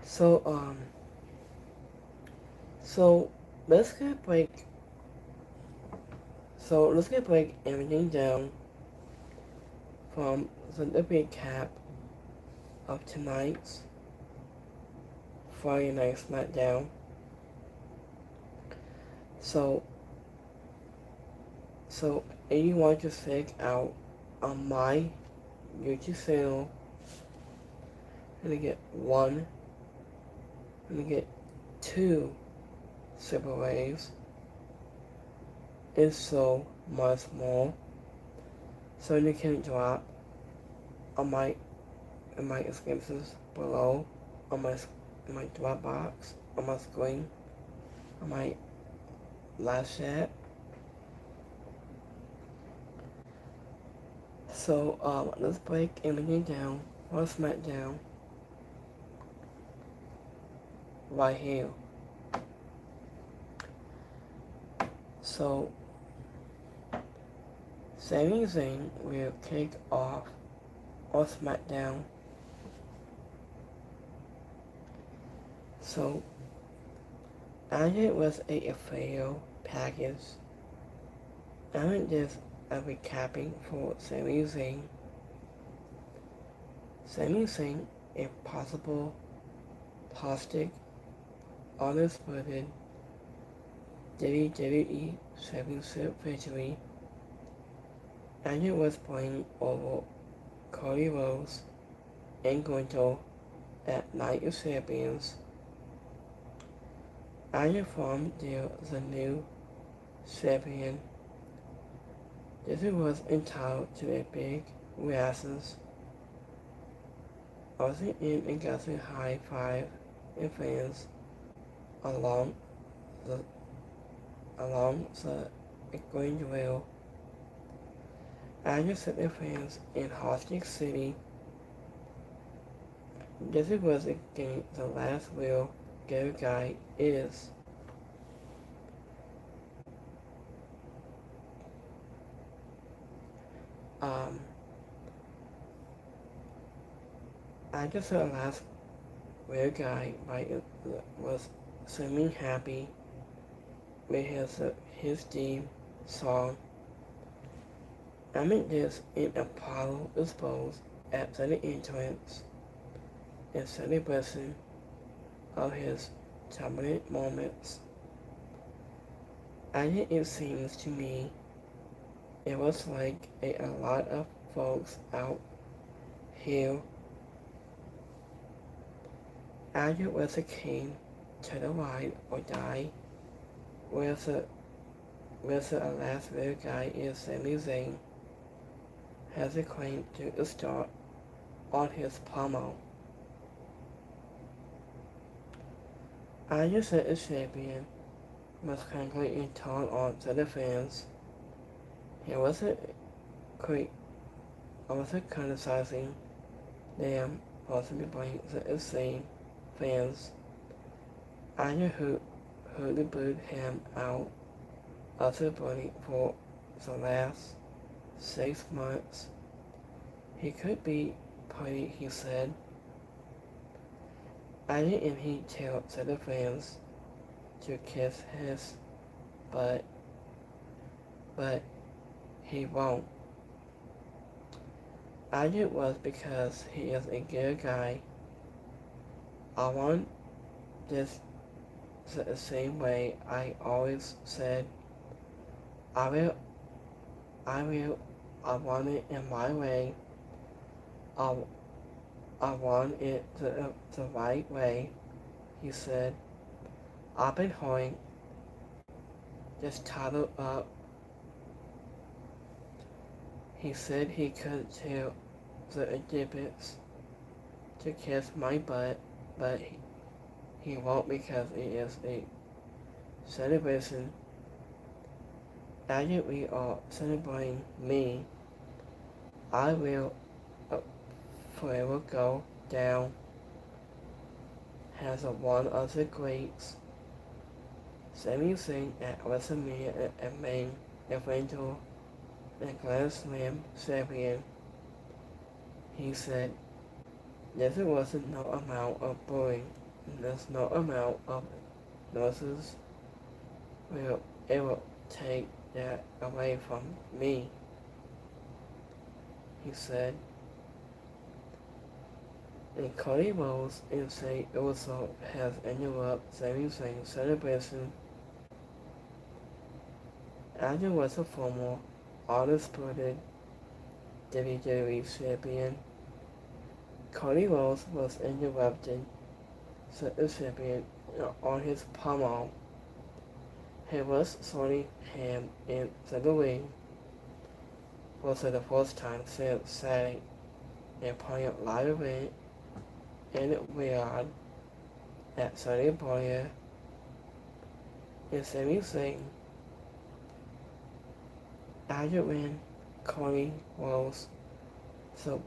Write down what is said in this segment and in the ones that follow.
So so let's get break. So let's get break everything down from the recap of tonight's Friday Night Smackdown. So so if you want to check out on my YouTube channel, I'm gonna get one, I'm gonna get two super waves. It's so much more. So you can drop on my descriptions below, on my drop box, on my screen, on my live chat. So let's break everything down for SmackDown right here. So Sami Zayn will kick off on SmackDown. So as it was a fail package, I'm just a recapping for Sami Zayn. Sami Zayn, if possible, plastic, undisputed WWE Championship victory, and it was playing over Cody Rhodes and Gunther at Night of Champions. I informed the new champion. This was entitled to a big reactions. Also in a gathering high five and fans along the going rail. I just set the fans in Hostic City. This was again the last real go guy is. Um, I just said the last real guy was swimming happy with his theme song. I meant this in Apollo exposed at the entrance in celebration of his dominant moments. And it seems to me it was like a lot of folks out here. And it was a king to the ride or die, where the last real guy is Sami Zayn has a claim to start on his promo. I just said the champion must kindly and turn on to the fans. He wasn't criticizing them, possibly blaming the insane fans. I knew who booed him out of the body for the last 6 months. He could be pretty, he said. I didn't he tell the fans to kiss his butt, but he won't. I knew it was because he is a good guy. I want this the same way I always said. I will, I want it in my way. I, I want it the right way, he said. I've been holding this title up. He said he could tell the exhibits to kiss my butt, but he won't because it is a celebration. As we are celebrating me, I will forever go down as one of the greats. Sami Zayn at WrestleMania and main eventual and Grand Slam champion. He said, there wasn't no amount of booing there's no amount of nurses will ever take that away from me, he said. And Cody Rose and say also has interrupted Sami Zayn celebration. Adam was a former undisputed WWE champion. Cody Rose was interrupted the champion on his pommel. He was sorting him in the ring for the first time since Saturday and playing live event in Riyadh at Saudi Arabia and Sami Zayn. After when Cody Rose, so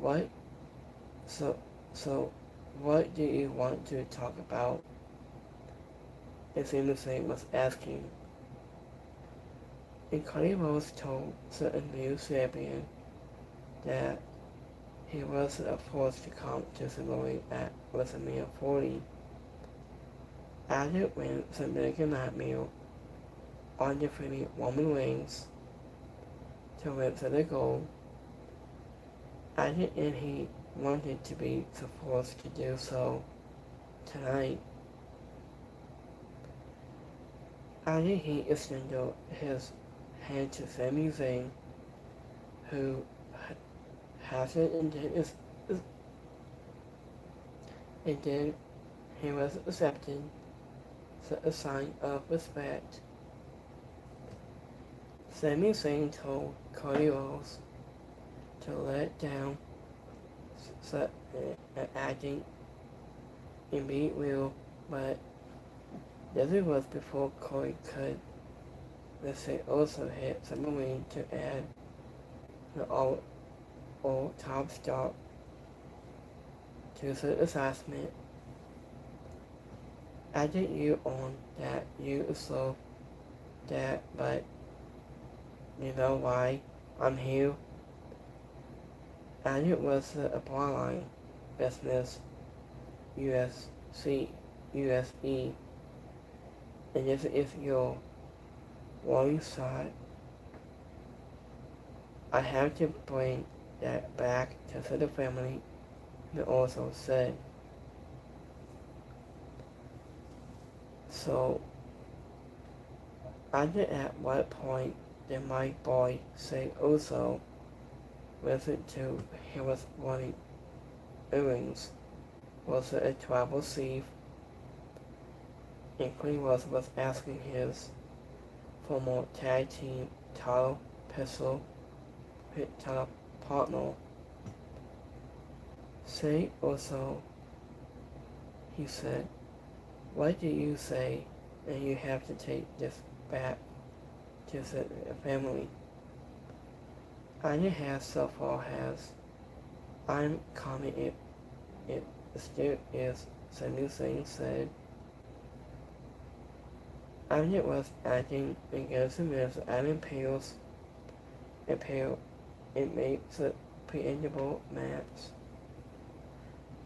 what do you want to talk about? And Sami Zayn was asking. And Cody Rose told the new champion that he was forced to come to the ring at WrestleMania 40. After when the American Nightmare on defeating Roman Reigns to win the gold, and he wanted to be forced to do so tonight. After he extended his hand to Sami Zayn, who hasn't and then he was accepted a sign of respect. Sami Zayn told Cody Rhodes to let down acting and be real, but this was before Cody could, let's say, also hit the ring to add the old top star to the assessment. I did you on that you so that, but you know why I'm here? And it was a borderline business USE. And this is your warning shot. I have to bring that back to the family, he also said. So, I did at what point did my boy say also listen to he was wanting earrings? Was it a tribal thief? And Queen was asking his former tag team title partner. Say also, he said, what do you say? And you have to take this back to the family. Anya has so far has. I'm coming it still is, Sami Zayn said. Anya was acting against the minutes Adam Pales and Pale. It makes a predictable match.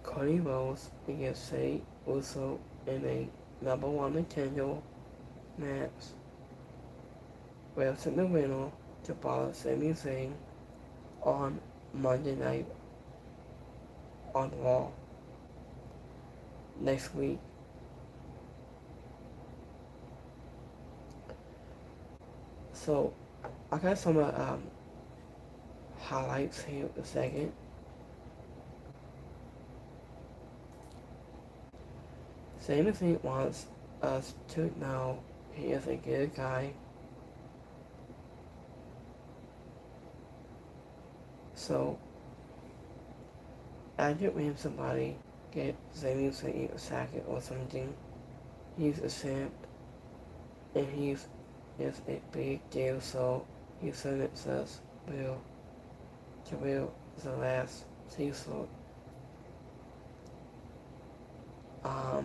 Cody Rhodes against Say Uso in a number one contender match. Wilson the winner to follow Sami Zayn on Monday night on Raw next week. So I got some highlights here in a second. Sami Zayn wants us to know he is a good guy. So, after when somebody gets Sami Zayn a second or something, he's a simp, and he's is a big deal, so he sentenced us to the last season. I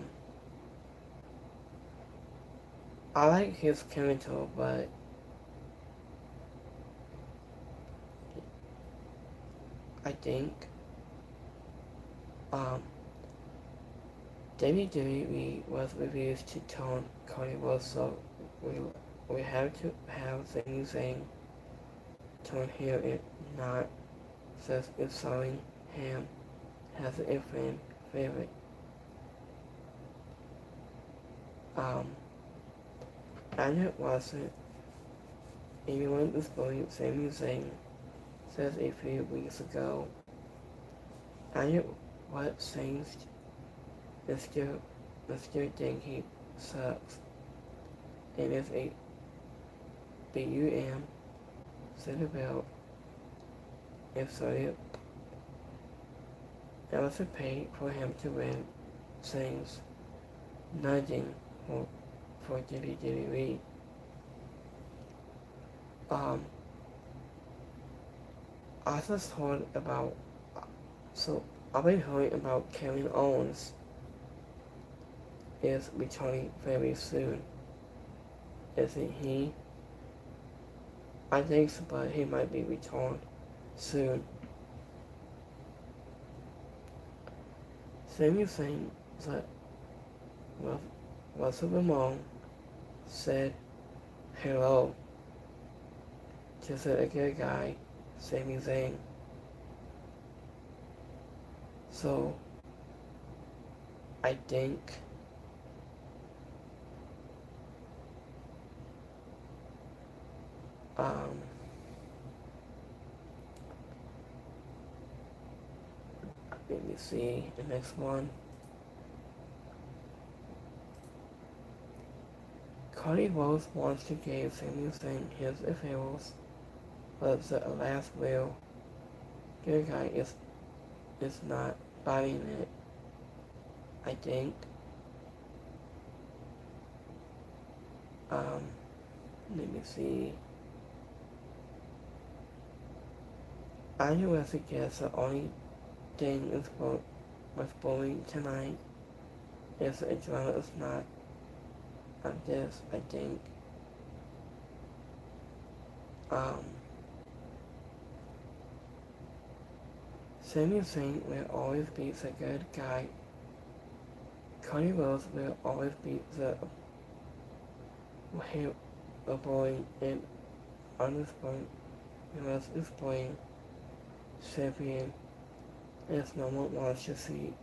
like his character, but I think WWE was refused to turn Cody Rhodes, so we have to have Sami Zayn turn heel if not, since it's selling him as a fan favorite. Anya wasn't anyone disbelieved Sami Zayn says a few weeks ago. Anya what saying Mr. Dinky sucks and is a BUM Citadel if so Elsa paid for him to win things nudging for WWE. I just heard about I've been hearing about Kevin Owens is returning very soon. Isn't he? I think so, but he might be returned soon. Sami Zayn that Russell Ramon said hello to the good guy, Sami Zayn. So I think let me see the next one. Cody Rhodes wants to give Sami Zayn his affairs, but the last real good guy is not buying it, I think. Let me see. I was a guess the only thing is was bowling tonight is a drama is not on this, I think. Sami Zayn will always be the good guy. Cody Rhodes will always be the boy and unexplained was explained champion as no one wants to see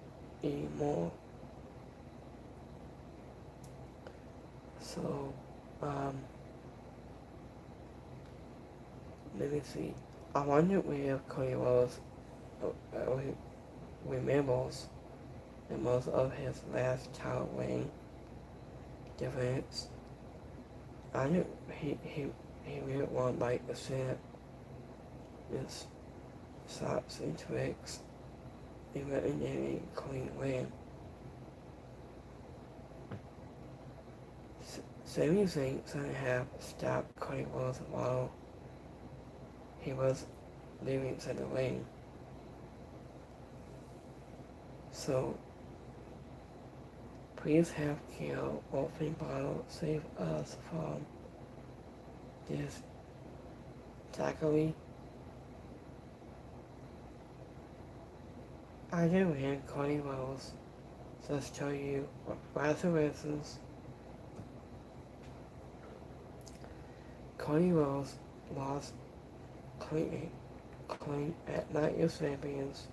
anymore. So, let me see. I wonder where Cody Rhodes remembers the most of his last title reign defense. I knew he really won like a set. His shots and tricks. He really did a clean win. Sami Zayn should have stopped Cody Rhodes while he was leaving to the ring. So, please have Kill open bottle save us from this tackling. I can win Cody Rhodes. Just tell you what the reasons. Cody Rhodes lost clean at Night of Champions.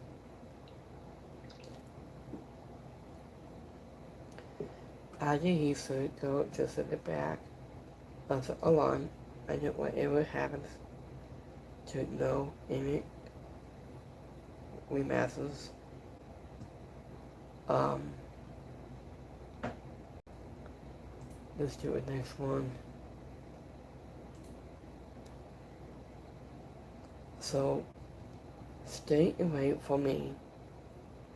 After he should go just at the back of the line and whatever happens to no image rematches. Let's do the next one. So, stay away from me,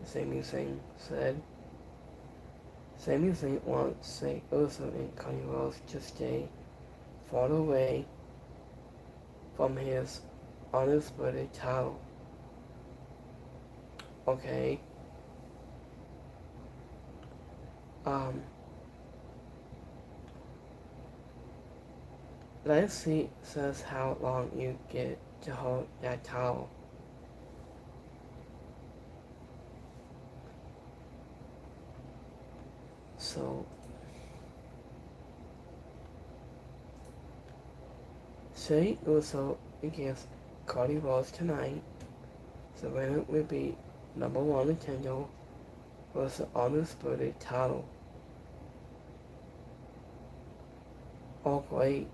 Sami Zayn said. Sami Zayn wants Say Uso and Cody Rhodes to stay far away from his undisputed title. Okay. Let's see says how long you get to hold that title. So, Shay also against Cody Rhodes tonight. The winner will be number one Nintendo was the undisputed title. All great.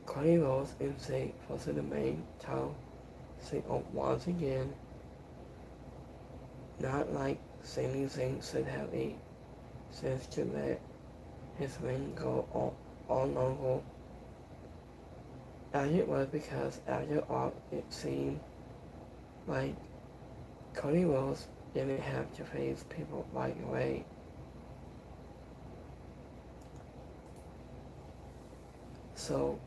Cody Rhodes and Shay was the main title. Shay once again, not like Sami Zayn should have a sense to let his reign go on longer. As it was because after all it seemed like Cody Rhodes didn't have to face people right away. So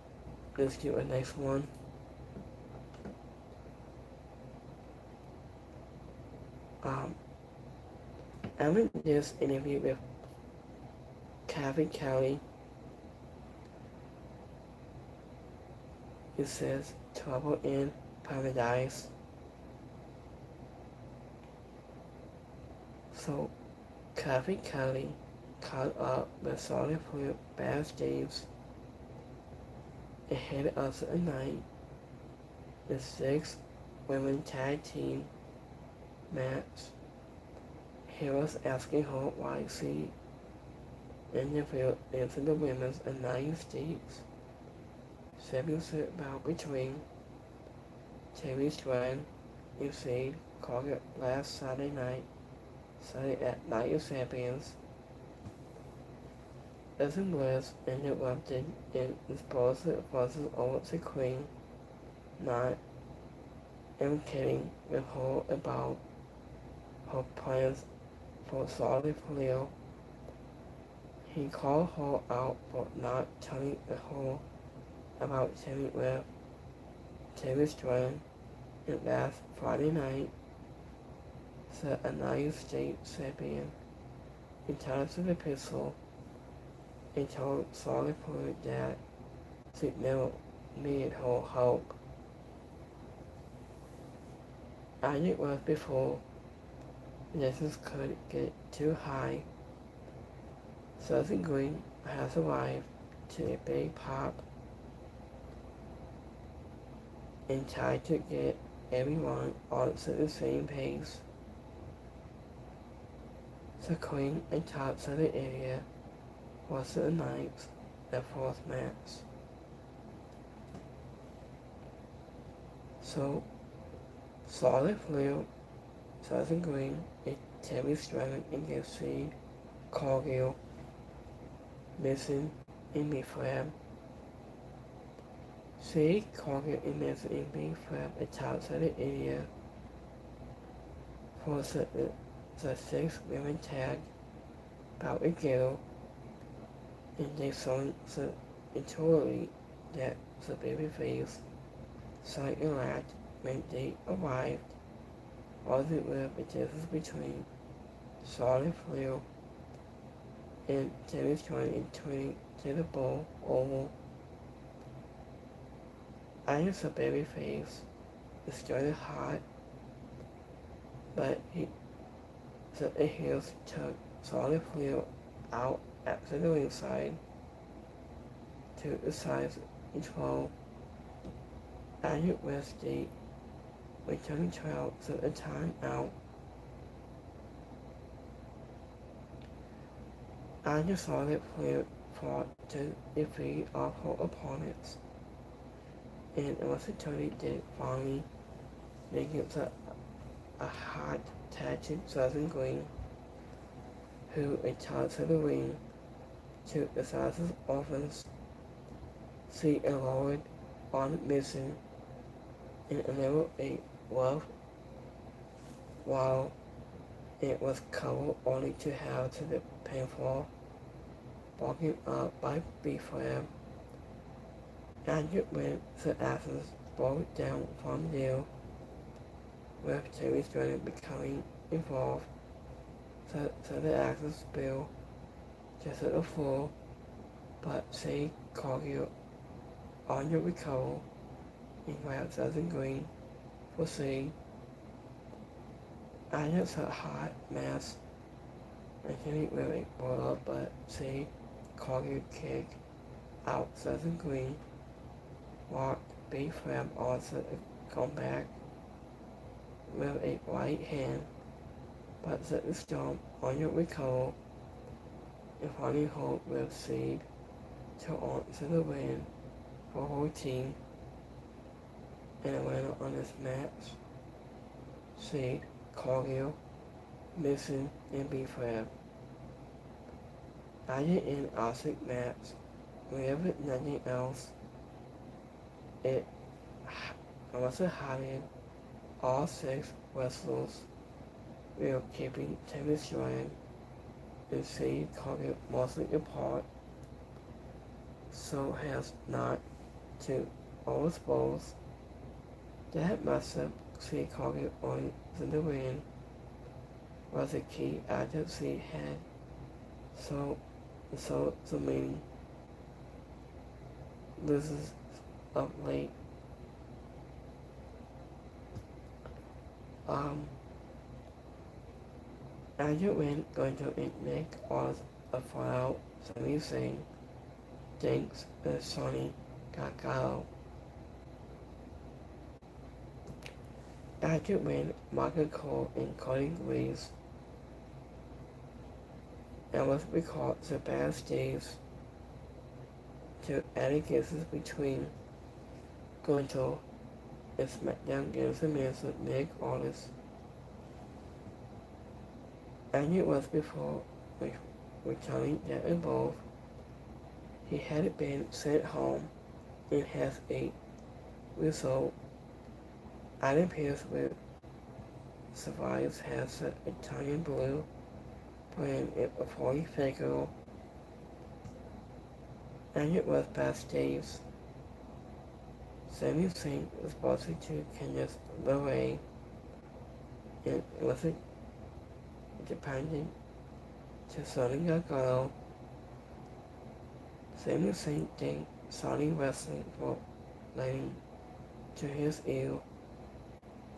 let's do a next one. I'm in this interview with Kathy Kelly. It says Trouble in Paradise. So Kathy Kelly caught up with Solid Fruit backstage ahead of the night. The 6 women tag team match. He was asking her why she interviewed into the women's United States championship bout between Terry Strand and Sade Carter last Saturday night, Sunday at Night of Champions. As it was interrupted in explosive fuzzes over the Queen, not indicating with her about her plans for Solid Leo. He called her out for not telling her about teaming with Terry Strand and last Friday night, the United States champion entitled the pistol and told Solid Fruit that she never needed her help. As it was before, Lessons could get too high. Southern Green has arrived to a big pop and tried to get everyone onto the same pace. The Queen and top of the area was the night's the fourth match. So, Solid Blue, Southern Green, and Terry Strand against Seed, Cargill, Missing, and Mayflab. Seed, Cargill, and Missing and Mayflab at top of the area for the 6 women tag bout together, and they saw the entirely that the babyface sight and laughed when they arrived. All the were the difference between Solid Flair and Terry Strand in turning to the ball oval. As the babyface started hot, but the heels took Solid Flair out after the ringside to the sides control. As it was the returning trial to a time out. Anya Solid Flair fought to defeat all her opponents, and it was a Tony did finally make it a hot tactic Southern Green, who attacked to the ring to the sides of offense. She lowered on Missing and enabled a love while it was covered only to have to the painful walking up by B-Flab. And it went the asses broke down from there, with Terry Strand becoming involved, so the axes spilled just at the floor, but say Cargill on your recover and grabbed Southern Green for seeing. I just a hot mess Actually with a boil up but say Collier kick out Southern Green, walk B Fab also come back with a right hand, but set the storm on your recoil, if only hold with seed to answer the win for whole team, and a winner on this match, seed, Collier, missing, and B Fab. Added in Oscar match, wherever nothing else, it also had all 6 wrestlers will keeping tennis line and see Collier mostly apart, so has not to overexpose. That must-have see Collier on the win was a key agency had so the main loses of late. Andrew win going to make was a fallout, somebody saying thanks Sony Gargano. Andrew win Michael Cole and Cody Reeves and was recalled the bad days to added guesses between Gunto and Smackdown games and Manson Nick Aldis. And it was before returning that involved. He had been sent home and has a result. Adam Pierce with survives has an Italian blue brand a 40 figure, and it was backstage. Sami Zayn was supposed to Kenya's Lorraine, and was dependent to Sony Gargano. Sami Zayn thanked Sony Wrestling for letting to his ear,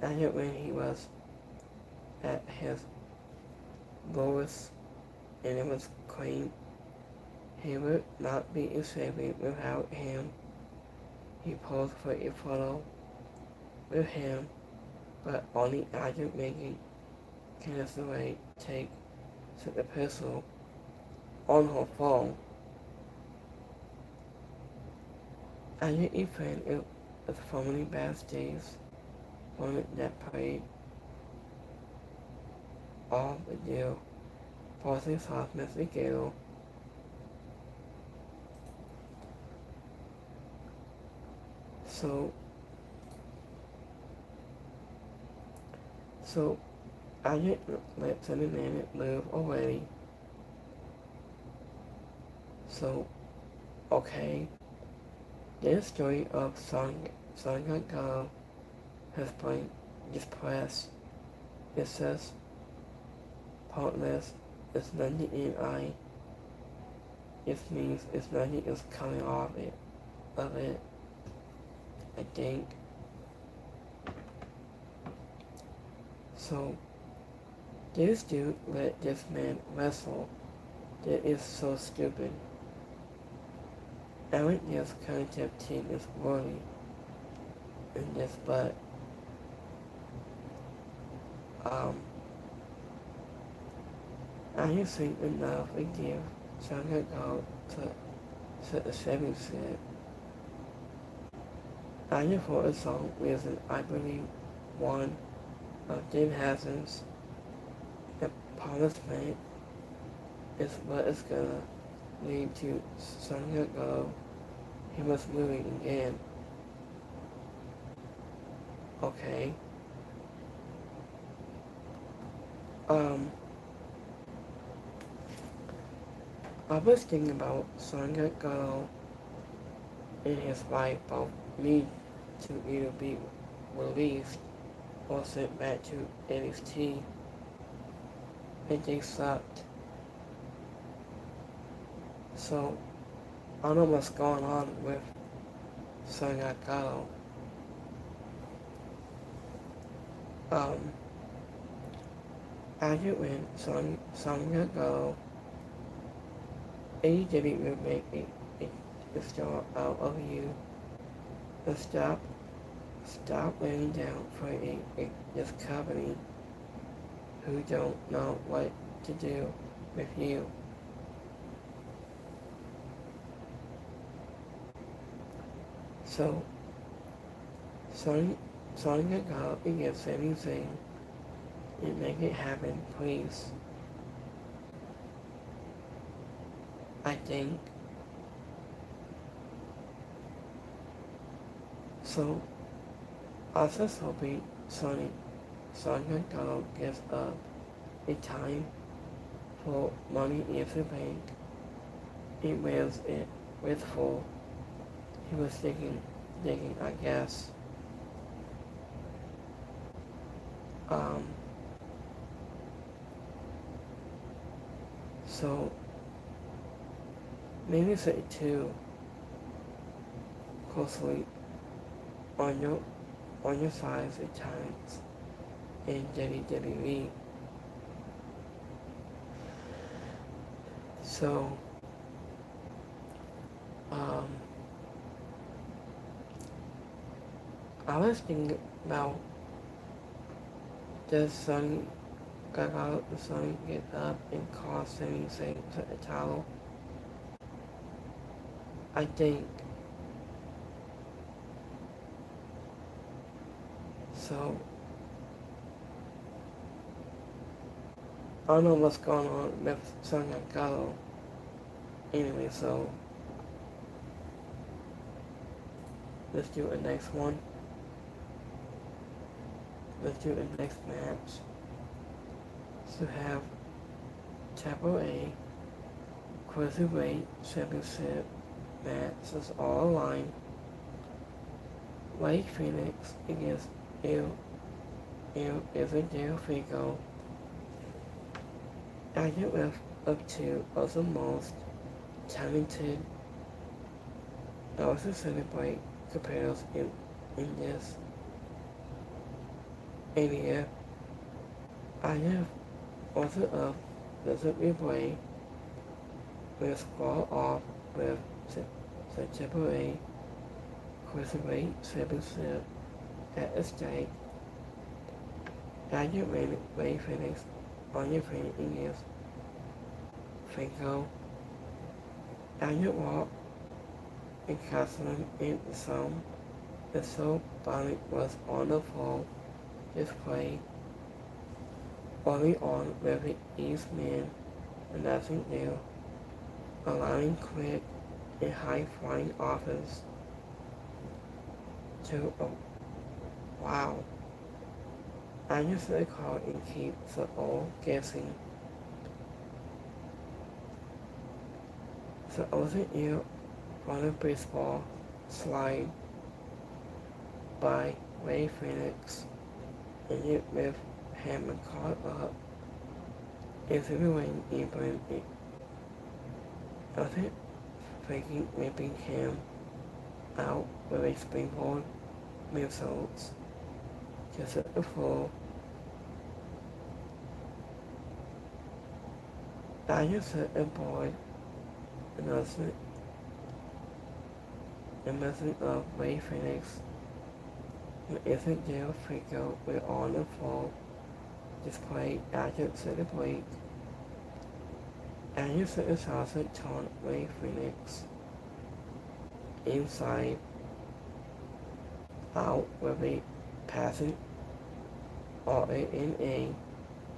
and when he was at his lowest, and it was claimed he would not be a savior without him. He posed for a photo with him, but only after making Candace LeRae take the pistol on her phone. After a friend it was formerly backstage woman that played off the deal, forcing soft Mr. Gale. So I didn't let Sunny Man live already. So, okay, this story of Sonic Girl has been depressed. It says, pointless, it's nothing in I. It means it's nothing is coming off of it, I think. So, this dude let this man wrestle. That is so stupid. Everyone's cognitive team is worthy in this, but I have seen enough to give Sonic Go to the 7th. I have for a song reason I believe one of Jim Hasson's the punishment is what is gonna lead to Sonya Go. He was moving again. Okay. I was thinking about Sonya Go and his wife both need to either be released or sent back to NXT, and they sucked. So, I don't know what's going on with Sonya Go. After when Sonya go, AEW will make a star out of you. So stop laying down for this company who don't know what to do with you. So, Sonya go against anything and make it happen, please. I think. So, I was just hoping Sonya go gives up a time for Money in the Bank. It was it wistful. He was digging, I guess. So maybe say too closely on your sides at times in WWE. So I was thinking about does Sonny get up and cost anything to the title? I think so. I don't know what's going on with Sonya Gallo. Anyway, so let's do the next one. Let's do the next match. So have Triple A Cruiserweight Championship match is all aligned. Rey Fenix against El Figo. Acting with up to of the most talented also celebrate competitors in this area. I have also of the replay will squall off with the Triple A Cruiserweight Championship at stake. After Rey Fenix on your feet against Figo. After walk and casting in the zone, the soul body was on the full display. Early on with the East Man and nothing new, allowing quick and high-flying offense to wow. I just call and keep the all guessing. The other ear on a baseball slide by Rey Fenix and it with him caught up into the ring even it doesn't faking whipping him out with a springboard missiles just at the floor. I just set aboard announcement of Rey Fenix and isn't Del Frico with on the floor display after the break. Anderson is also taunt Rey Fenix inside out with a passing RANA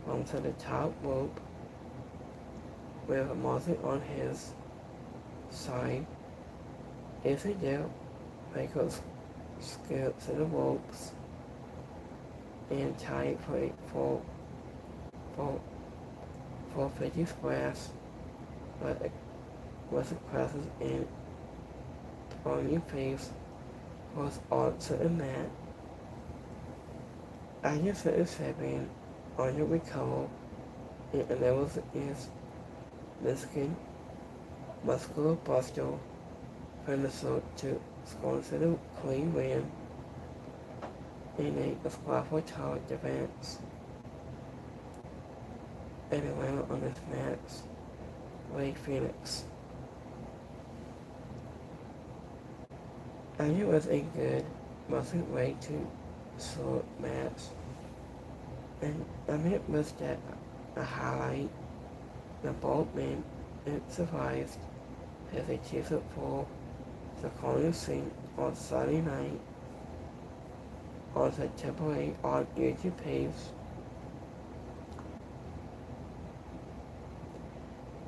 onto the top rope with a Martin on his side. Isabel Michaels skips to the ropes and tied for 50 squares, but it was crosses in on your face was onto the mat. I just said it's happening on your recover, and there was his Mexican muscular buster from the throat to score to the clean win in a squad for tower defense. and Atlanta on his match, Ray Phoenix. And it was a good, mostly way to short match. And it was that a highlight. The both men it survived as they chased it for the corner scene on Saturday night on the Triple A on YouTube page.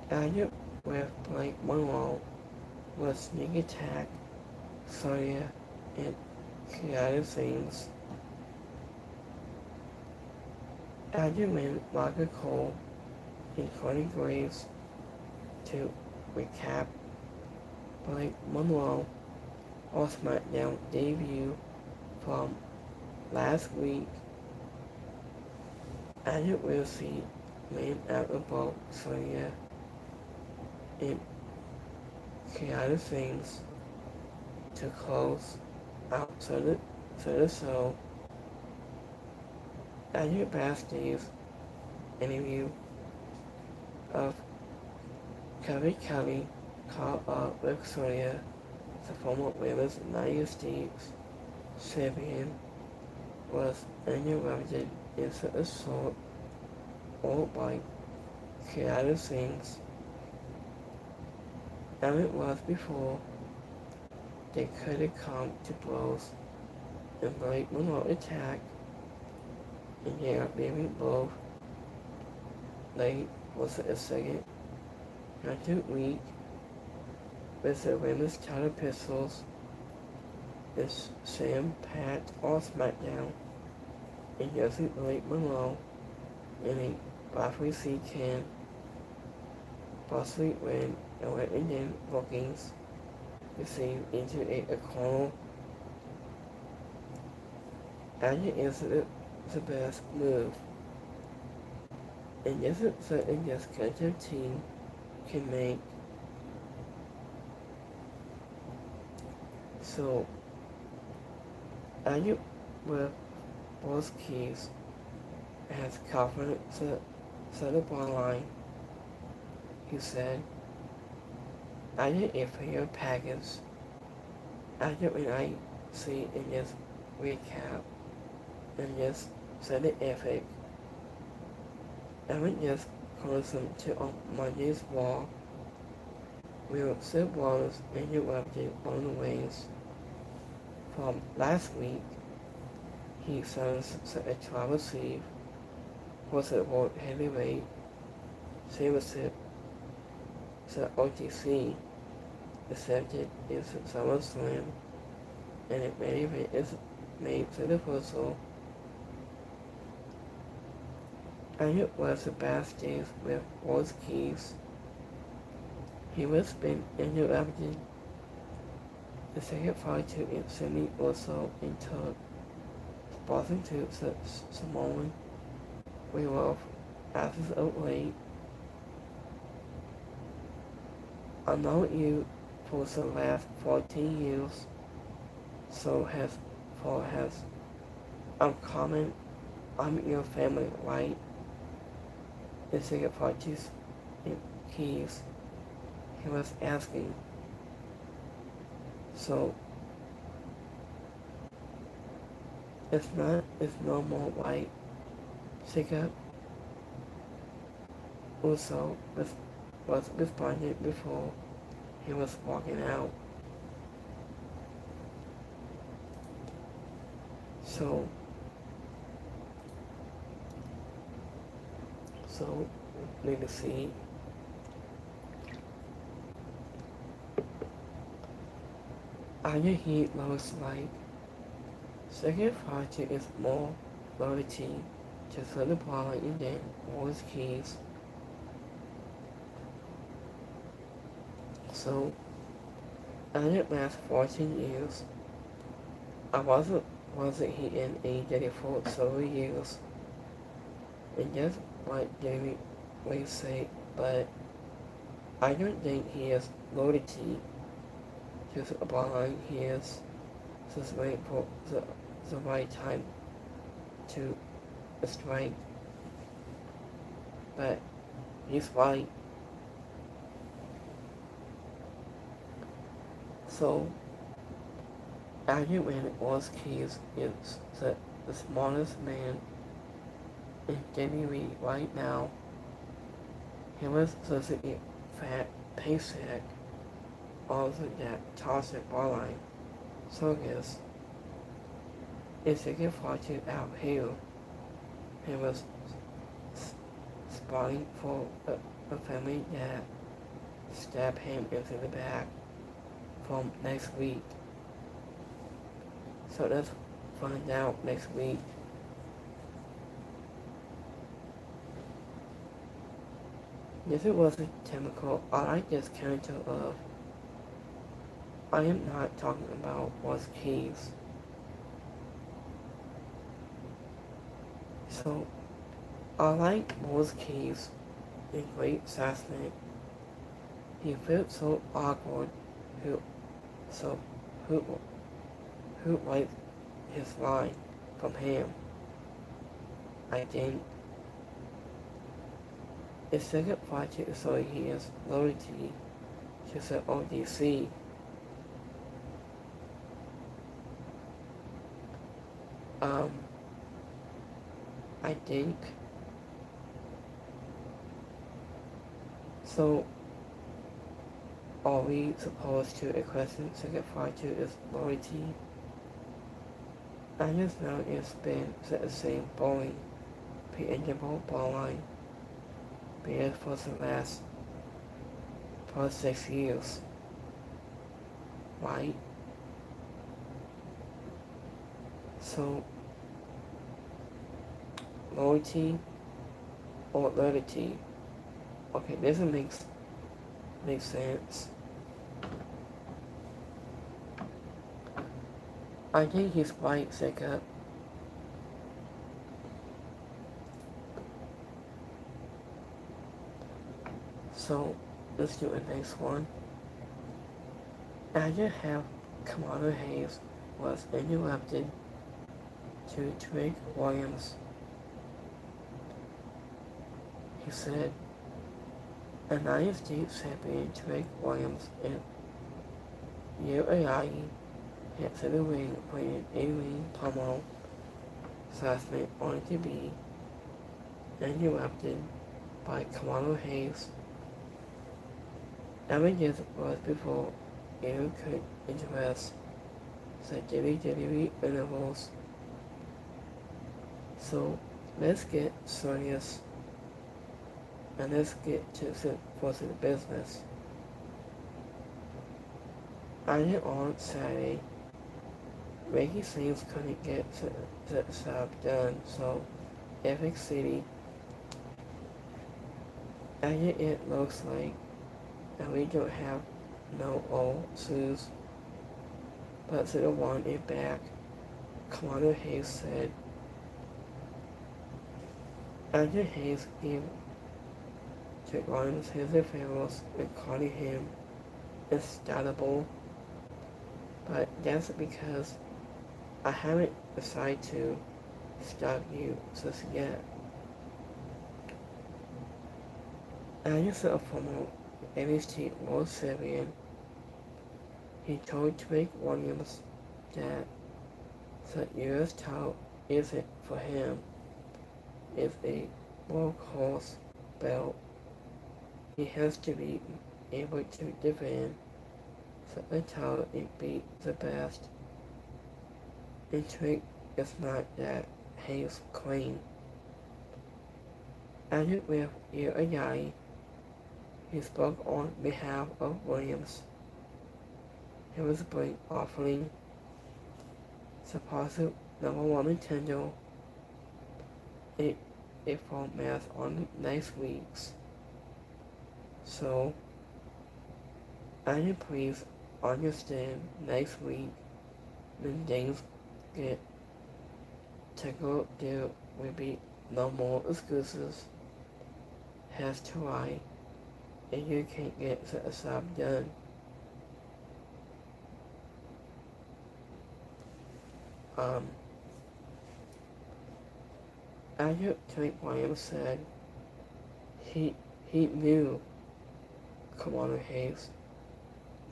Added with Blake Monroe was Sneak Attack, Sonya, and creative things. Added win Margaret Cole and Cody Graves to recap Blake Monroe on Smackdown debut from last week. Added will see men out of both Sonya and creative things to close out the show. And your backstage interview of Kevin Kelly caught up with Sonya, the former women's United States champion, was interrupted into assault all by creative things. And it was before they could have come to blows and Blake Monroe attack, and they are being both. Late was a second hunted week with the women's title pistols is Sam Pat on Smackdown and Jesse Blake Monroe in a Buffy C can possibly win and let Indian bookings received into a corner. And it is the best move. And this is something this kind of team can make. So, Anya with both keys has confidence set up online. He said, Anya if your package. Anya when I see in this recap and just said it epic. I would just listen to on Monday's wall. Will Sid was interrupted on the ways from last week. He sends a travel sleeve was a world heavyweight championship. The OTC accepted is SummerSlam, and it may is made to the puzzle. And it was the backstage with Rose Keys. He was been interrupted. The second fight to instantly also into Boston to Samoan Werewolf as of late. I know you for the last 14 years, so has I'm coming, I'm your family, right? The second parties in keys, he was asking. So, it's no more white. Jacob also was responded before he was walking out. So need to see. Anya Heat looks like second project is more loyalty to solidify in the Wars keys. So Anya last 14 years. I wasn't he in AEW for several years. And just like Jamie Way say, but I don't think he has loyalty to the blind. He is just waiting for the right time to strike. But he's right. So, Adrian Wars Keys is the smartest man in WWE right now. He was supposed to get fat paycheck, also that toxic barline. So yes, it's a gift fortune out here. He was spotting for a family that stabbed him into the back from next week. So let's find out next week. If it wasn't chemical, I like this character of. I am not talking about was keys. So I like Moore's keys in Great Assassinate. He felt so awkward. Who so who writes his line from him? I think the second project is so he has loyalty to the ODC. I think so. Are we supposed to equation second project is loyalty? I just know it's been the same boring, predictable ballline beard for the last 6 years, right? So, loyalty or loyalty. Okay, this makes sense. I think he's right, Sega. So, let's do the next one. After half Kamala Hayes was interrupted to Drake Williams. He said, a United States champion Drake Williams and UAI hit to the ring when A-Ring Pommel assessment only to be interrupted by Kamala Hayes. Damages was before either could address the WWE intervals. So let's get serious and let's get to the business. On Saturday, Ricky Saints couldn't get the job done, so Epic City, and it looks like that we don't have no old shoes, but they want it back. Commander Hayes said. Andrew Hayes gave Jake Williams his referrals and calling him unstoppable, but that's because I haven't decided to stop you just yet. Andrew said a former NXT World Champion. He told Drake Williams that the US title isn't for him. It's a workhorse belt. He has to be able to defend the title and beat the best. And Drake is not that Hayes claim. And with UAI, he spoke on behalf of Williams. He was offering supposed #1 Nintendo a full match on next week's. So, please understand next week when things get technical, there will be no more excuses. Has to lie, and you can't get the job done. Andrew Tate Williams said he He knew Commander Hayes.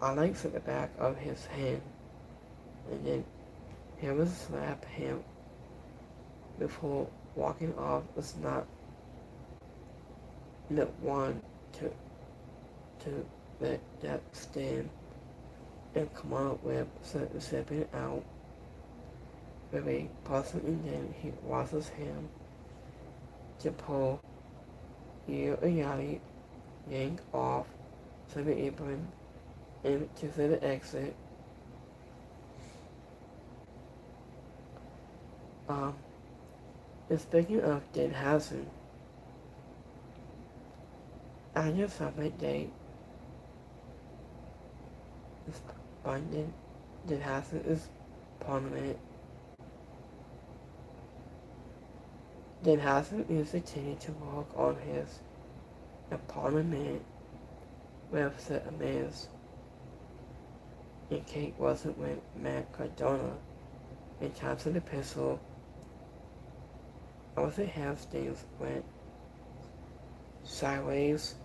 Alex at the back of his hand, and then he would slap him before walking off. Was not the one to let that stand and come out with stepping out with a puzzle, and then he washes him to pull Yali yank off to the apron and to the exit. And speaking of Dead Hassan, Anya Summit Day is binding. Dead Hassan is prominent. Dead Hassan is continuing to work on his appointment with the Amiz. And Kate wasn't with Matt Cardona in time of the pistol. Also have things went sideways,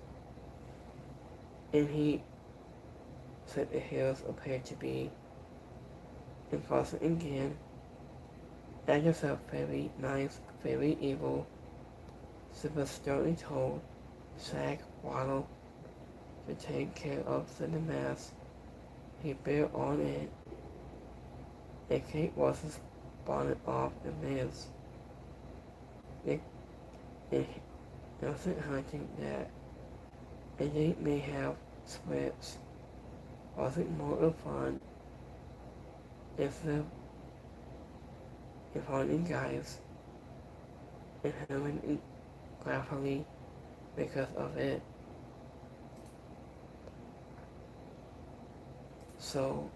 and he said the hills appeared to be enforcing again. Agnes felt very nice, very evil. Super sternly told Zach Waddle to take care of the mass. He bit on it, and Kate wasn't spotted off the mess. It wasn't hunting that a date may have splits. Wasn't more of fun if finding guys and having graphically because of it. So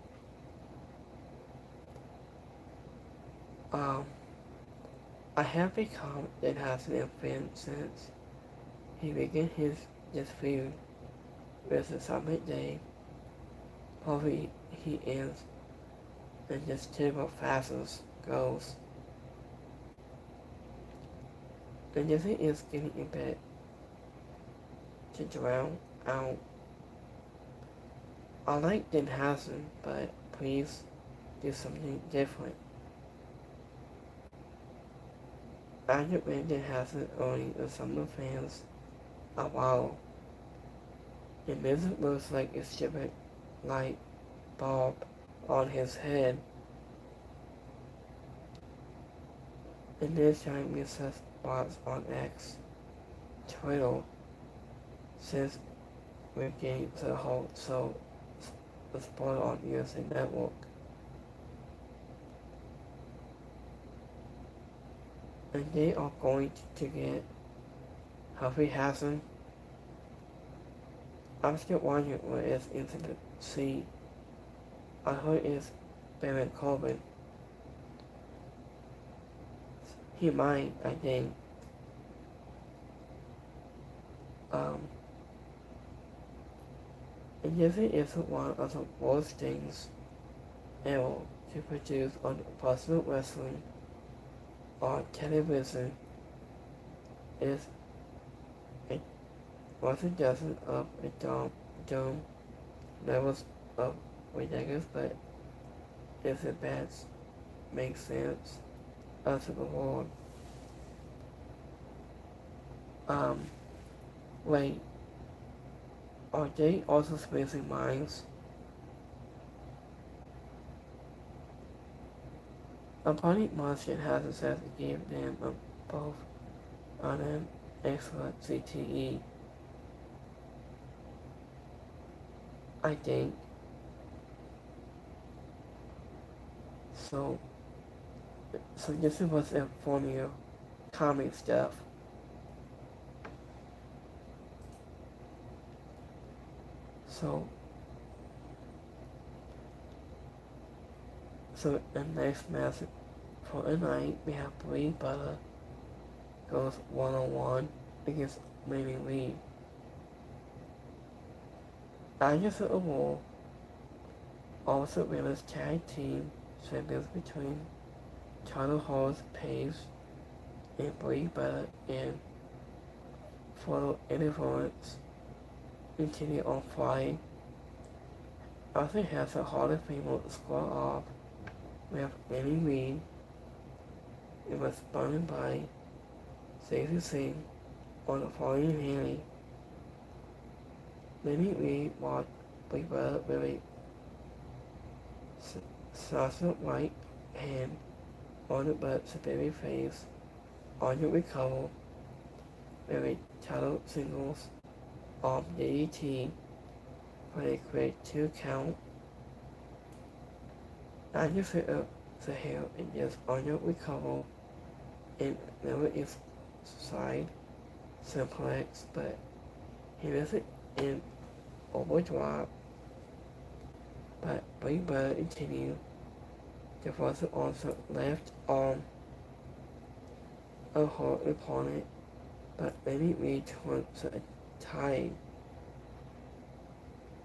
I have become Dead Hassan fan since he began his feud with the Summit Day. Probably he ends and just terrible fastest goes. And this is getting a bit to drown out. I like Dead Hassan, but please do something different. I get rid of Dead Hassan only with some of the fans a while. It doesn't look like a stupid light bulb on his head. And this time we says spots on X, Twitter, since we're getting to the whole so the spot on USA Network. And they are going to get Huffy Hassan. I'm still wondering what is into the sea. I heard it's Baron Corbin. He might, I think. And this is one of the worst things ever to produce on professional wrestling on television. Is it wasn't just of a dumb levels of ridiculous, but if the bats make sense of the world. Wait, are they also spacing minds? A panic monster has a set to give them both on an excellent CTE. I think. So this was a formula comic stuff. So the next match for the night, we have Brie Bella goes one-on-one against Mamie Lee. After the award, also women's tag team champions between Charlotte Horse Paige and Brie Bella and photo influence continue on flying. Arthur has a Hall of Fame square off with Lenny Reed. It was spun by Stacey Singh on the following Henry. Lenny Reed walked Big Brother with a saucer right hand on the butt's baby face on the recover with a title singles of DDT for a quick 2 count. Andrew set up the hair and just on the recover and never is side simplex, but he wasn't in overdrive. But Big Brother continued. The first also left arm of her opponent, but Lenny Reed turned a tide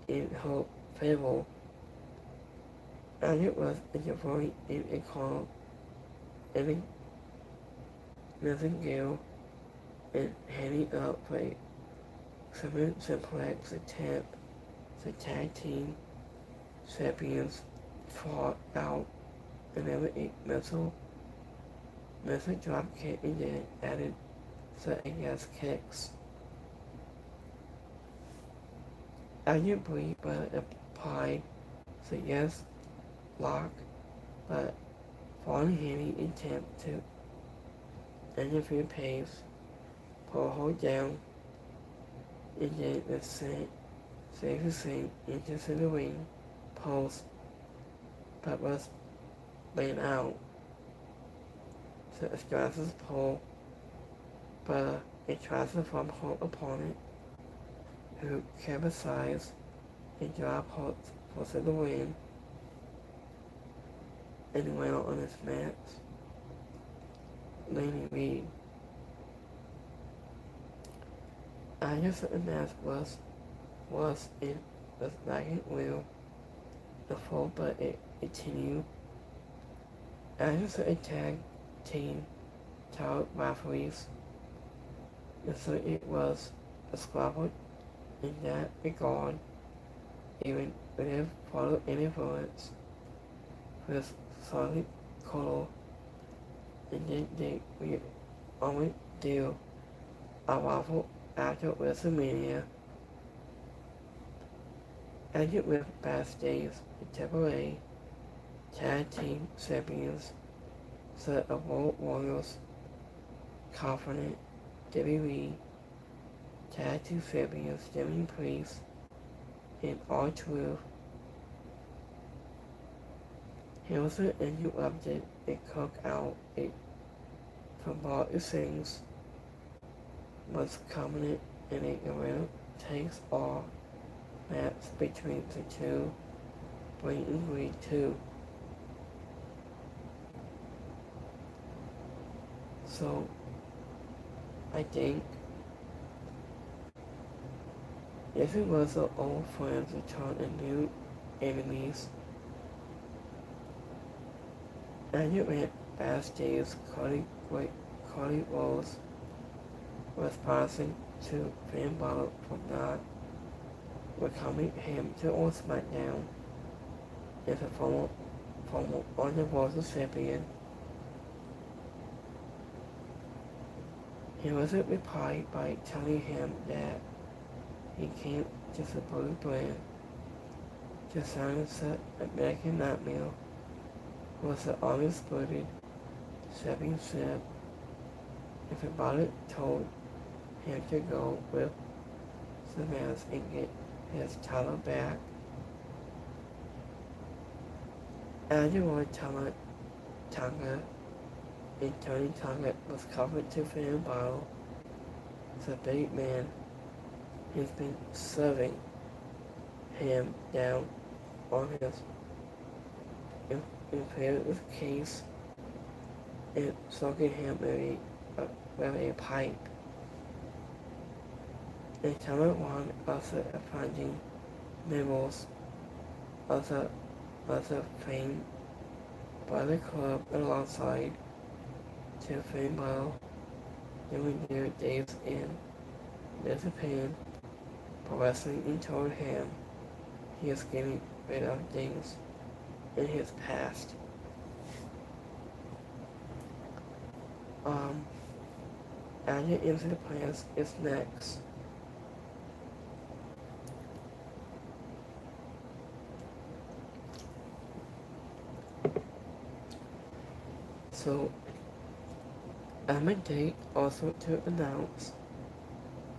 in her favor, and it was interviewing in a call and Nightingale and heading up for a simplex attempt. The tag team champions fought out another missile drop kick and then added the gas kicks. Arguably, but applied the yes lock, but following Haney attempt to interfere pace, pull her down, and then the save the same into the ring post, but was laid out. So it stresses pull, but it tries from her opponent, who capsized and dropped her for the win, and went on his match. Lenny Reed. I guess the match was in the second wheel, the full, but it continued. I guess a tag team title referees, and so it was a squabble in that regard, even with follow influence with solid color, and then they only do a waffle after WrestleMania. Ended with backstage AAA Tag Team Champions, set of World Warriors, Confident, WWE, Tag Team Champions, Jimmy Priest, and R-Truth. He also interrupted a cookout from Martin Sings was prominent in a arena takes all match between the two, bringing Reed to. So I think if it was an old friends to turn a new enemies, and it went backstage, Cody Rhodes was passing to Finn Balor from not welcoming him to on Smackdown as a former Underworld champion. He wasn't replied by telling him that he can't just support brand. The silence of American Nightmare was an undisputed championship. If a Balor told him to go with the match and get his title back, Andrew Tonga and Tony Tonga was covered to Finn Balor. The big man has been serving him down on his imperial case and soaking him with a pipe. And Tonga won also finding members of the famed by the club alongside to Finn Balor during their days in disappeared, progressing and told him he is getting rid of things in his past. Adding into the plans is next. So, Date also to announce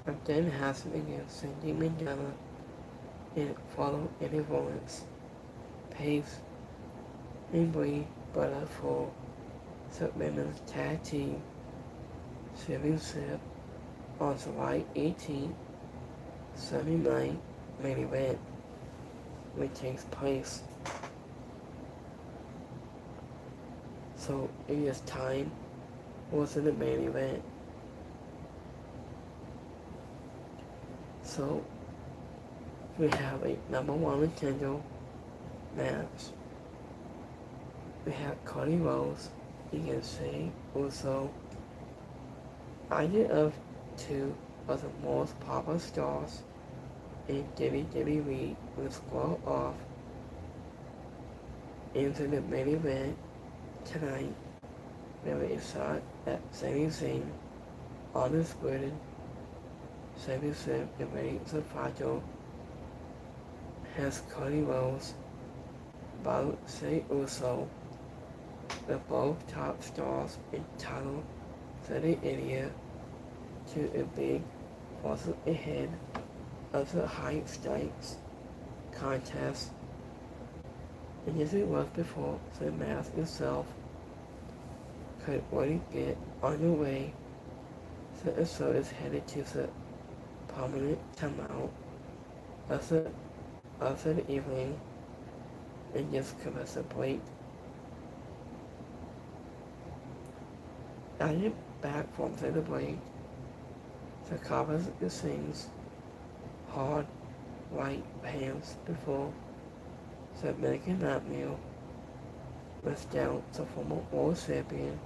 a then happening against Cindy Mandela and follow in influence, pace, and Brie Butter for Women's Tag Team Championship on July 18th, Sunday night main event, which takes place. So it is time was in the main event. So we have a number one Nintendo match. We have Cody Rhodes against Jey Uso. Either of two of the most popular stars in WWE will square off into the main event tonight. Where a shot at Sami Zayn on the squirted Sami Zayn and ready to Fajo has Cody Rhodes battle Jey Uso with both top stars entitled to the area to a big force ahead of the high stakes contest. And as it was before the match itself could really get underway, the episode is headed to the permanent timeout of the evening and just give us a break. I get back from the break, the covers the sings hard right hands before the American Nightmare was down the former world champion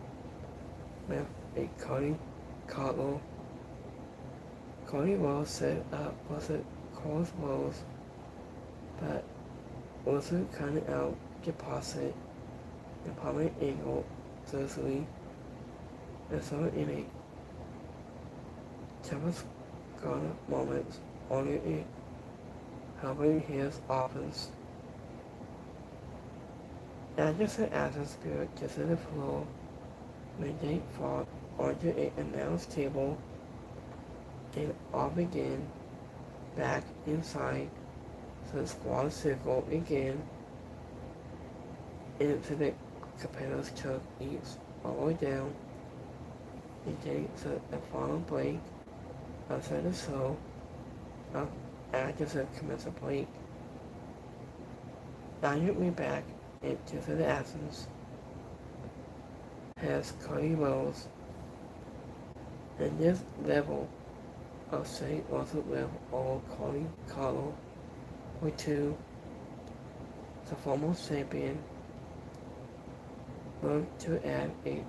with a Cody Rhodes set up was a crossroads, but also counted out deposit and permanent angle surgery and so in a Thomas Garner moments only in helping his offense. Anderson as a spirit just to the floor when they fought onto an announce table and all began back inside the squad circle again into the competitors took each all the way down and takes the final break outside the show after the commercial break. Daniel went back into the absence has Cody Rhodes, and this level of say also level all Cody Carlo were two the former champion looked to add a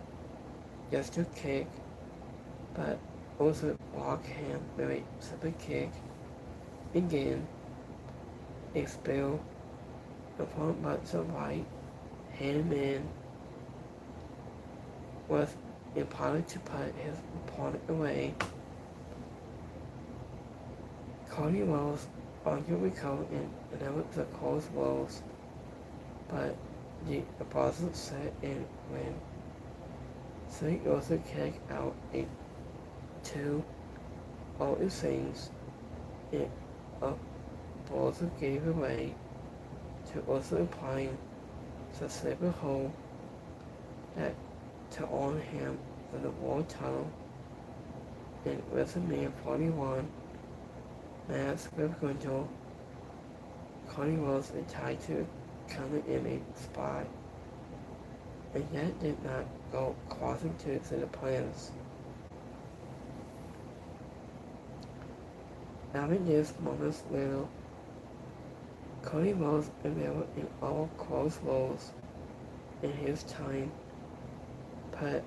gesture kick, but also block him with a super kick. Again, a spell the front but the right hand man was impossible to put his opponent away. Cody Rhodes argued recovered and never the close blows, but the opposite set in when Slick also kicked out a 2 all the things it also gave away to also applying the sleeper hold that to on him for the world title in WrestleMania 41 match with Gunter. Cody Rhodes tried to come in a spot and yet did not go according to the plans. After this moments later, Cody Rhodes available in all close roles in his time, but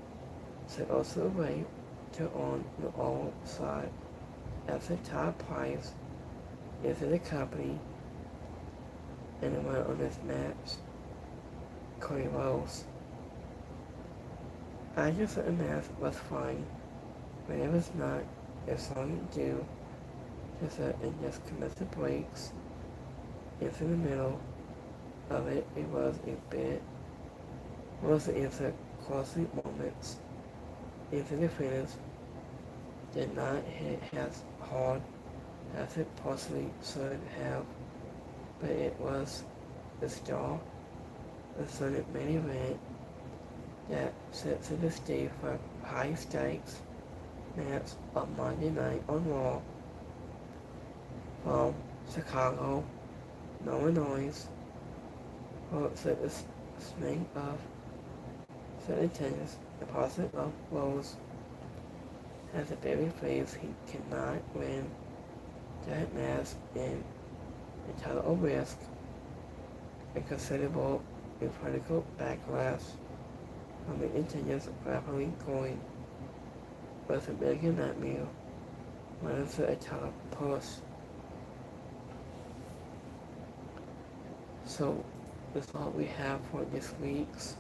said also way to on the all side as the top prize into the company, and it went on this match, Cody Rhodes. I just thought the match was fine, but it was not a song to do, and just commenced breaks into the middle of it. It was a bit, mostly into closely moments into the finish, did not hit as hard as it possibly should have, but it was the star, the Sunday main event that sets the stage for high stakes match on Monday night on Raw from Chicago, Illinois, set the swing of certain tennis, the positive of Rose as a babyface. He cannot win that match in a total risk a considerable and political backlash from the intentions rapidly going with American Nightmare running to a top push. So that's all we have for this week's.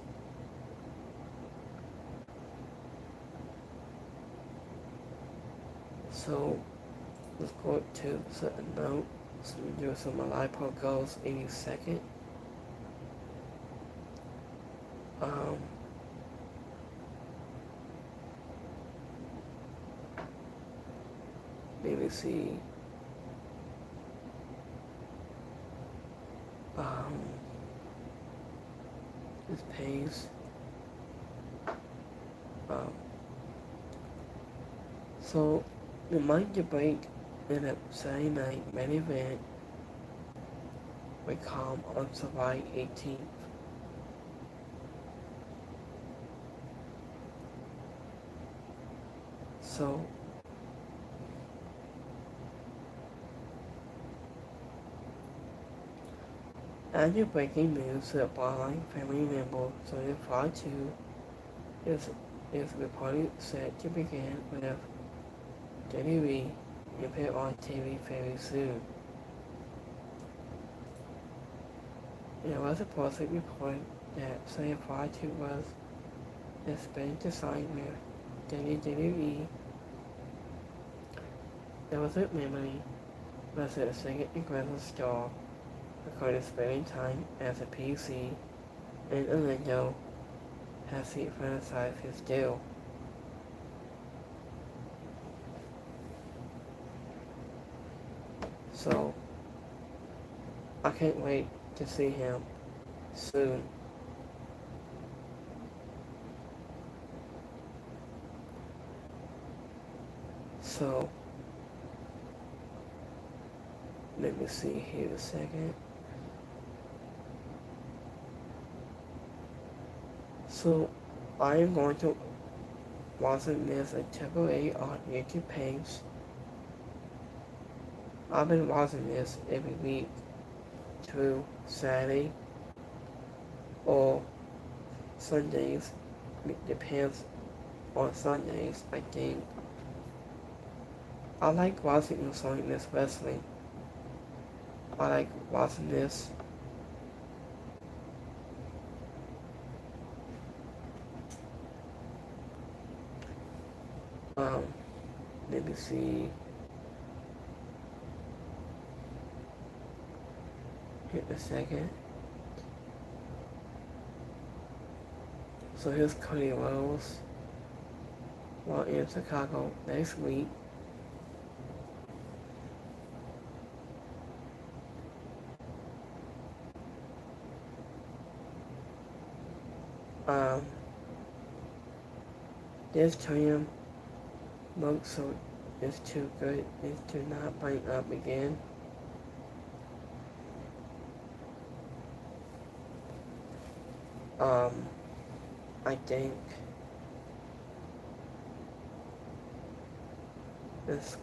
So let's go to certain note. So we do some live pro goals 82nd. Maybe see his pace. So the Mind Your Break in a Saturday night main event will come on July 18th. So and your breaking news to the Barline family member Sonia Far 2 is reportedly set to begin with WWE and appear on TV very soon. It was supposedly reported that Sonya Far 2 was expected to sign with WWE. There was a memory was a second incredible star according to spending time as a PC in Orlando has he fantasized his deal. So I can't wait to see him soon. So let me see here a second. So I am going to watching this a temporary on YouTube page. I've been watching this every week through Saturday or Sundays. It depends on Sundays, I think. I like watching this wrestling. I like watching this. Let me see. Hit a second. So here's Cody Rhodes while in Chicago next week. This term looks so it's too good, it's to not bring up again. I think this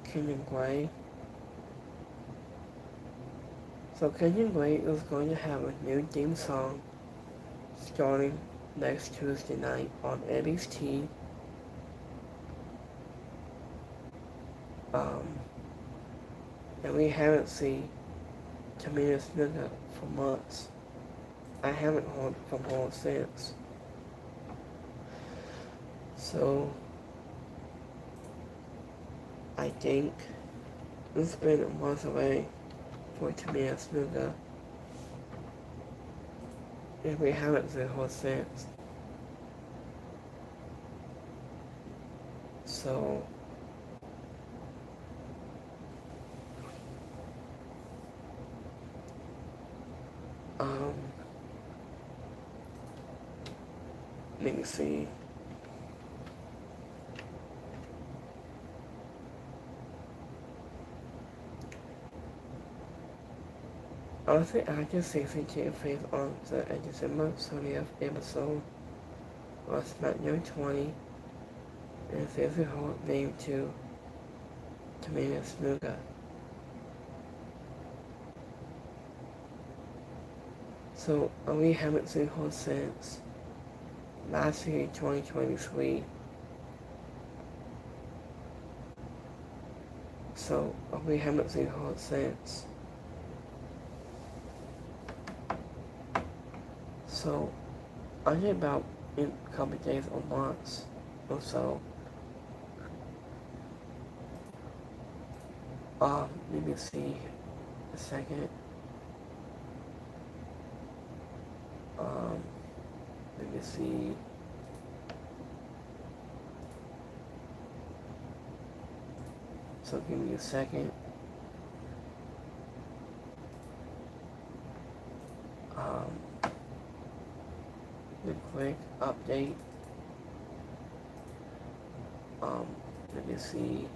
Kenyon Gray. So Kenyon Gray is going to have a new theme song starting next Tuesday night on NXT. and we haven't seen Tamina Snuka for months. I haven't heard from her since. So, I think it's been a month away for Tamina Snuka, and we haven't seen her since. So, let me see. Honestly, I just see CJ face on the December 30th episode of Smackdown 20, and it says her name to Tamina Snuka. So, we haven't seen her since last year, 2023. So, we haven't seen her since. So, I think about in a couple days or months or so. Let me see a second. Let me see. So give me a second. The quick update. Let me see.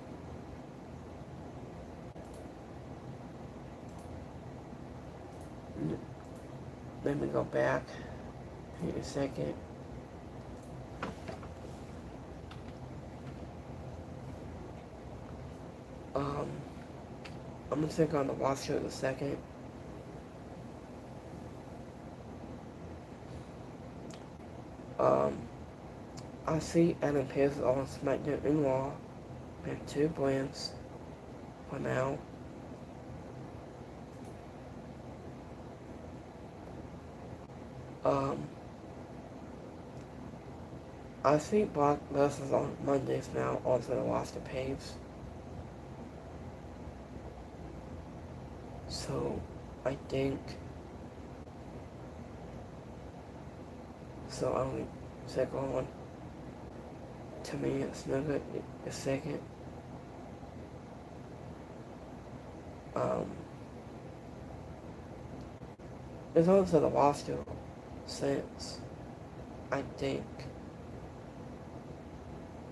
Let me go back. Wait a second. I'm gonna click on the roster in a second. I see Adam Pearce on SmackDown and Raw. We have 2 brands for now. I see Brock Lesnar's on Mondays now onto the roster page. So, I think... So, I'm going to check on Tamina Snuka a second. It's also the roster since, I think,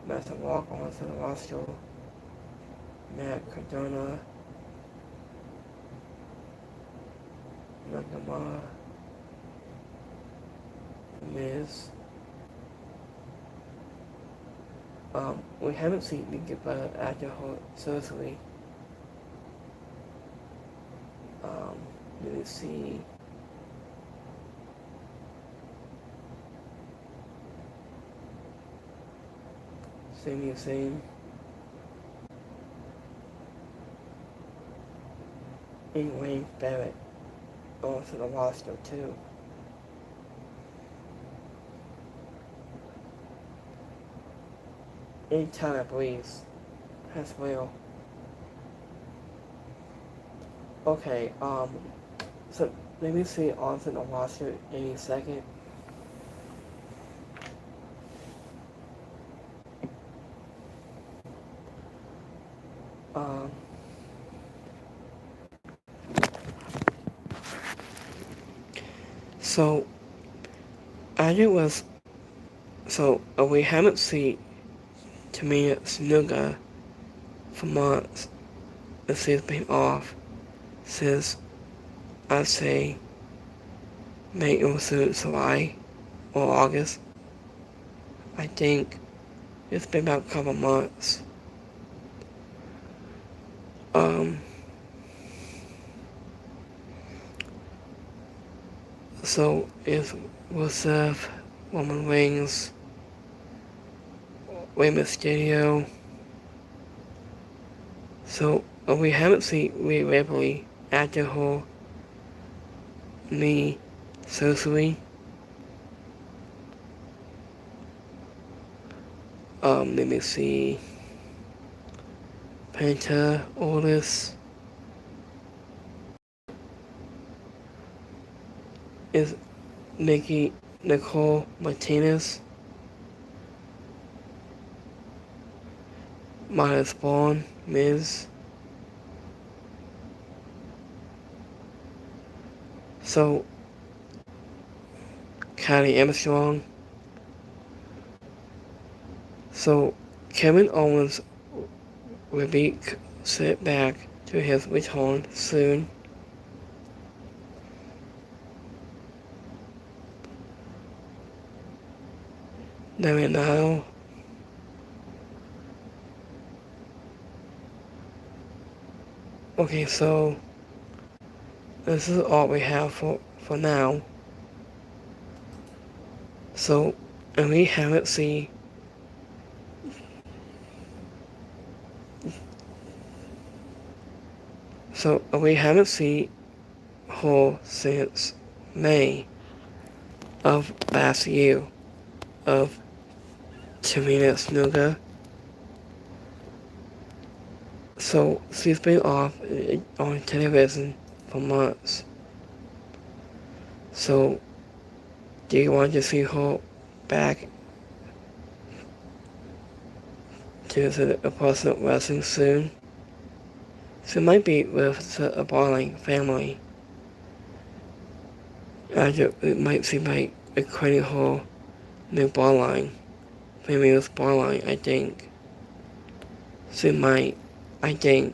Master Walk onto the roster, Matt Cardona, Nakamura, Miz. We haven't seen Nikki Bella after her surgery. Let me see. Same. And Wayne Barrett onto the roster too. And Tyler Breeze as well. Okay, so let me see onto the roster in a second. So, we haven't seen Tamina Snuka for months. She's been off since, I'd say, May or soon July or August. I think it's been about a couple months. So it's Rusev, Roman Reigns, Rey Mysterio. So we haven't seen Rhea Ripley after her knee surgery. Let me see. Penta Otis is Nicole Martinez, Miles Spawn, Miz. So, Kylie Armstrong. So, Kevin Owens will be set back to his return soon. Now, okay, so this is all we have for now. So, and we haven't seen her since May of last year of Tamina Snuka. So she's been off on television for months. So do you want to see her back to the personal wrestling soon? She might be with the Barling family. It might seem like acquainting her new Barline. Famous Barline, I think. She might, I think.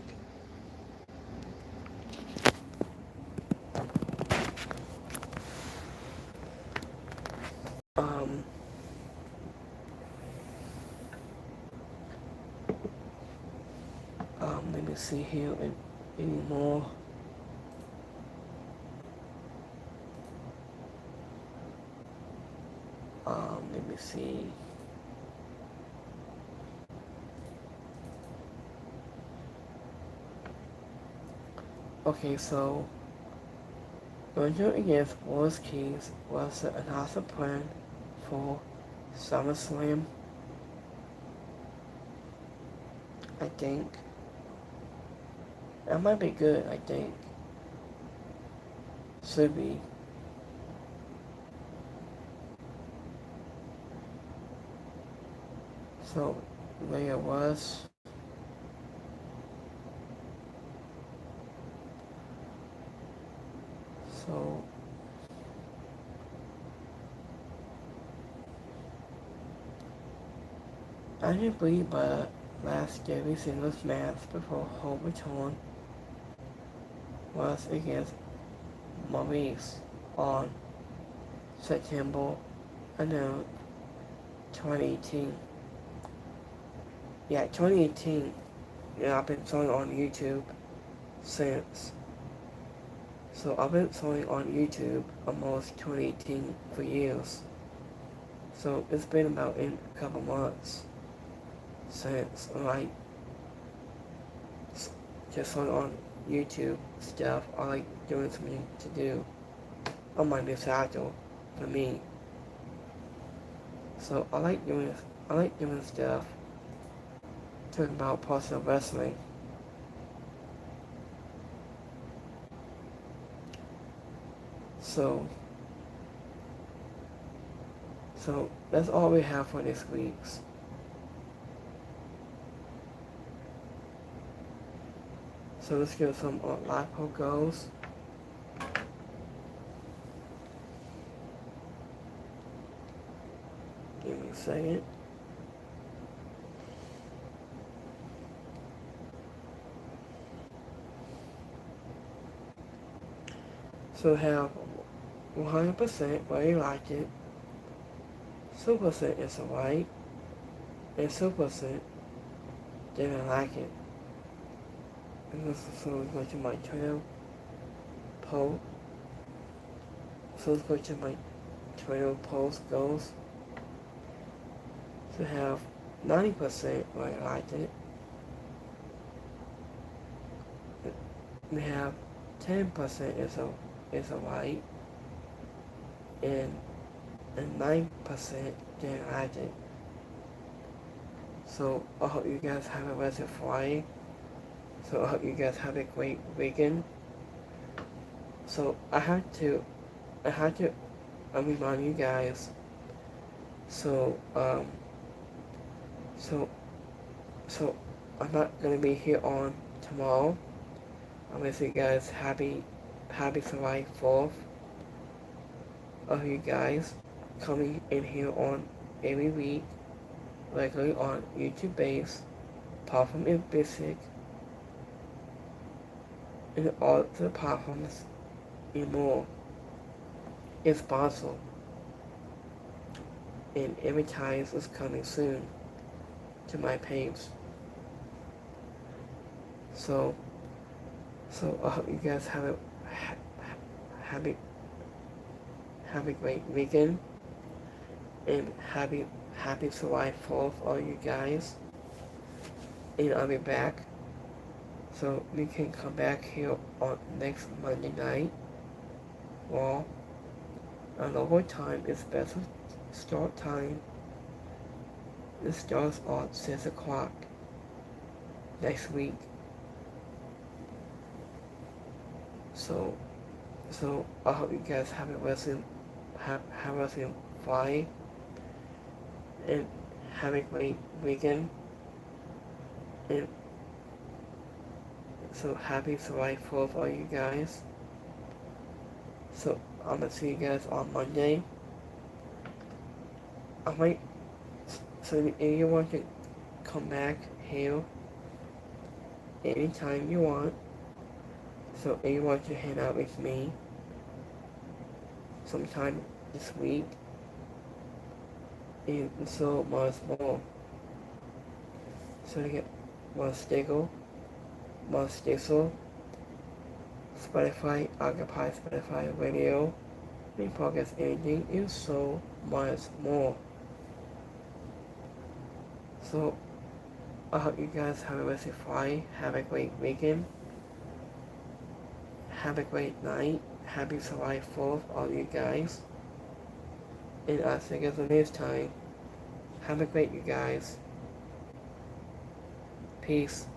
Um, let me see here anymore. Let me see. Okay, so Ranger against Wallace Keys was the announcer plan for SummerSlam, I think. That might be good, I think. Should be. So, there it was. So, I didn't believe by last every single match before her return was against Maurice on September 2018. Yeah, 2018. Yeah, I've been showing on YouTube since. So I've been showing on YouTube almost 2018 for years. So it's been about a couple months since just on YouTube stuff. I like doing something to do on my new schedule for me. So I like doing stuff talking about personal wrestling. So that's all we have for this week's. So let's get some live poll goals. Give me a second. So have 100% where you like it, 2% is alright, and 2% didn't like it. And so let's go to my Twitter poll. So let's go to my Twitter post goals. To have 90% where I liked it, we have 10% is a white, and 9% didn't like it. So I hope you guys have a blessed Friday. So I hope you guys have a great weekend. So I had to remind you guys. So so so I'm not gonna be here on tomorrow. I wish you guys happy July 4th of you guys coming in here on every week, regularly on YouTube base, platform is basic, and all the platforms and more is possible. And every time is coming soon to my page. So I hope you guys have a great weekend, and happy July 4th, all you guys. And I'll be back, so we can come back here on next Monday night. Well, our local time is best start time. It starts on 6 o'clock next week. So I hope you guys have a blessing Friday, and have a great weekend. And so happy July 4th, all you guys. So I'm gonna see you guys on Monday. So if you want to come back here anytime you want. So if you want to hang out with me sometime this week, and so much more. So you get more stable, Spotify, Occupy, Spotify Radio, and podcast anything, and so much more. So I hope you guys have a blessed Friday, have a great weekend, have a great night, happy July 4th, all you guys. And I'll see you guys the next time. Have a great you guys. Peace.